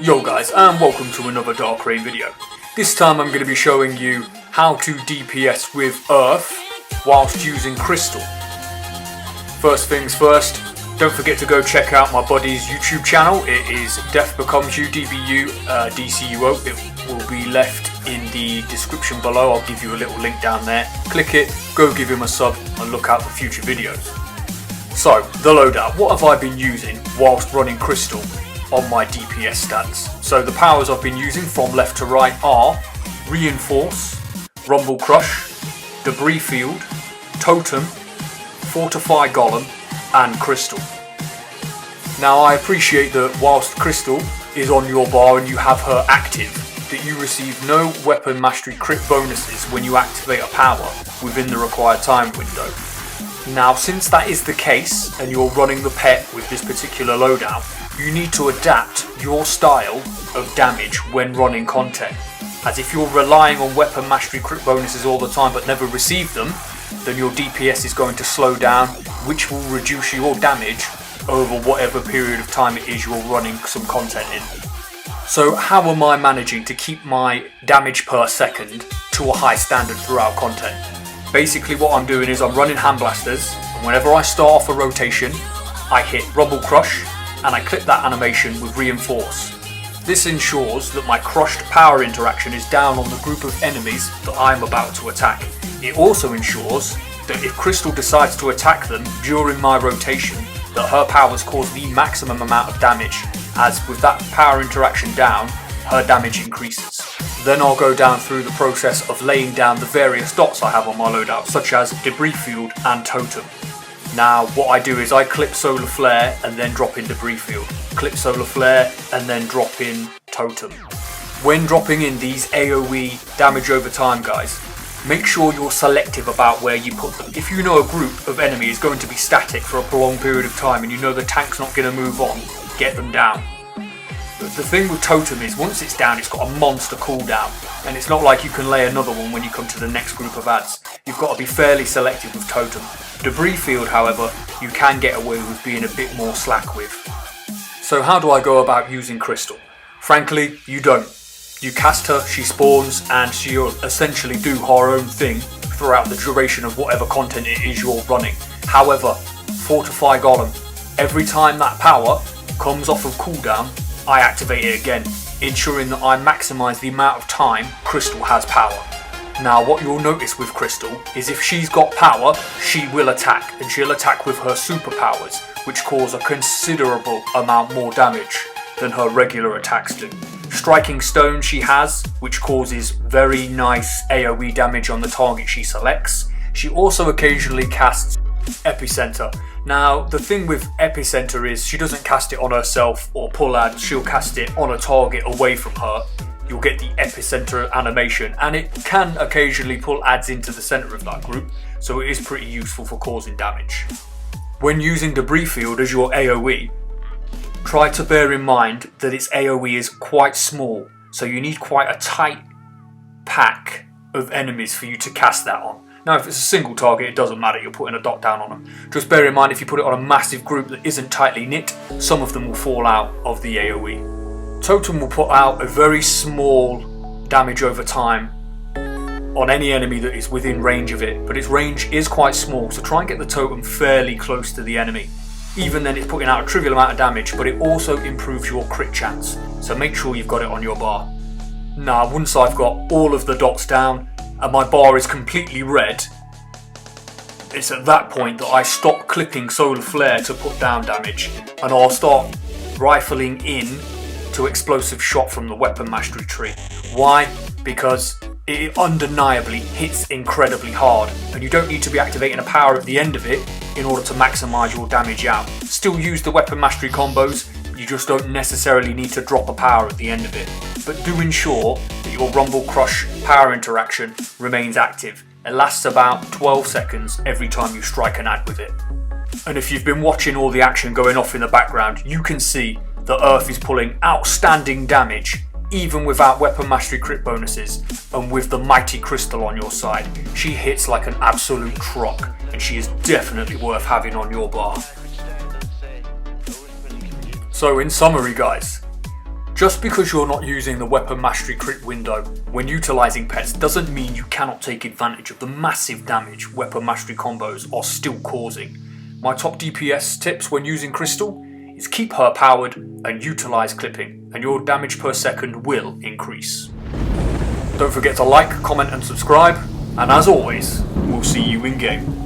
Yo guys, and welcome to another Dark Rain video. This time I'm going to be showing you how to DPS with Earth whilst using Crystal. First things first, don't forget to go check out my buddy's YouTube channel. It is Death Becomes You, DCUO. It will be left in the description below. I'll give you a little link down there. Click it, go give him a sub and look out for future videos. So, the loadout. What have I been using whilst running Crystal on my DPS stats? So the powers I've been using from left to right are Reinforce, Rumble Crush, Debris Field, Totem, Fortify Golem and Crystal. Now I appreciate that whilst Crystal is on your bar and you have her active, that you receive no weapon mastery crit bonuses when you activate a power within the required time window. Now since that is the case and you're running the pet with this particular loadout, you need to adapt your style of damage when running content. As if you're relying on weapon mastery crit bonuses all the time but never receive them, then your DPS is going to slow down, which will reduce your damage over whatever period of time it is you're running some content in. So how am I managing to keep my damage per second to a high standard throughout content? Basically what I'm doing is I'm running Hand Blasters, and whenever I start off a rotation, I hit Rumble Crush, and I clip that animation with Reinforce. This ensures that my crushed power interaction is down on the group of enemies that I'm about to attack. It also ensures that if Crystal decides to attack them during my rotation, that her powers cause the maximum amount of damage, as with that power interaction down, her damage increases. Then I'll go down through the process of laying down the various dots I have on my loadout, such as Debris Field and Totem. Now what I do is I clip Solar Flare and then drop in Debris Field, clip Solar Flare and then drop in Totem. When dropping in these AoE damage over time guys, make sure you're selective about where you put them. If you know a group of enemy is going to be static for a prolonged period of time and you know the tank's not going to move on, get them down. The thing with Totem is once it's down it's got a monster cooldown, and it's not like you can lay another one when you come to the next group of ads. You've got to be fairly selective with Totem. Debris Field however, you can get away with being a bit more slack with. So how do I go about using Crystal? Frankly, you don't. You cast her, she spawns, and she'll essentially do her own thing throughout the duration of whatever content it is you're running. However, Fortify Golem, every time that power comes off of cooldown, I activate it again, ensuring that I maximise the amount of time Crystal has power. Now what you'll notice with Crystal is if she's got power, she will attack, and she'll attack with her superpowers, which cause a considerable amount more damage than her regular attacks do. Striking Stone she has, which causes very nice AoE damage on the target she selects. She also occasionally casts Epicenter. Now the thing with Epicenter is she doesn't cast it on herself or pull ad, she'll cast it on a target away from her. You'll get the Epicenter animation, and it can occasionally pull ads into the center of that group, so it is pretty useful for causing damage. When using Debris Field as your AoE, try to bear in mind that its AoE is quite small, so you need quite a tight pack of enemies for you to cast that on. Now if it's a single target it doesn't matter, you're putting a dot down on them. Just bear in mind if you put it on a massive group that isn't tightly knit, some of them will fall out of the AoE. Totem will put out a very small damage over time on any enemy that is within range of it, but its range is quite small, so try and get the totem fairly close to the enemy. Even then it's putting out a trivial amount of damage, but it also improves your crit chance, so make sure you've got it on your bar. Now once I've got all of the dots down and my bar is completely red, it's at that point that I stop clipping Solar Flare to put down damage, and I'll start rifling in to Explosive Shot from the weapon mastery tree. Why? Because it undeniably hits incredibly hard, and you don't need to be activating a power at the end of it in order to maximise your damage out. Still use the weapon mastery combos, you just don't necessarily need to drop a power at the end of it. But do ensure that your Rumble Crush power interaction remains active. It lasts about 12 seconds every time you strike an ad with it. And if you've been watching all the action going off in the background, you can see that Earth is pulling outstanding damage even without weapon mastery crit bonuses, and with the mighty Crystal on your side. She hits like an absolute truck, and she is definitely worth having on your bar. So in summary guys, Just because you're not using the weapon mastery crit window when utilising pets doesn't mean you cannot take advantage of the massive damage weapon mastery combos are still causing. My top DPS tips when using Crystal is keep her powered and utilise clipping, and your damage per second will increase. Don't forget to like, comment and subscribe, and as always, we'll see you in game.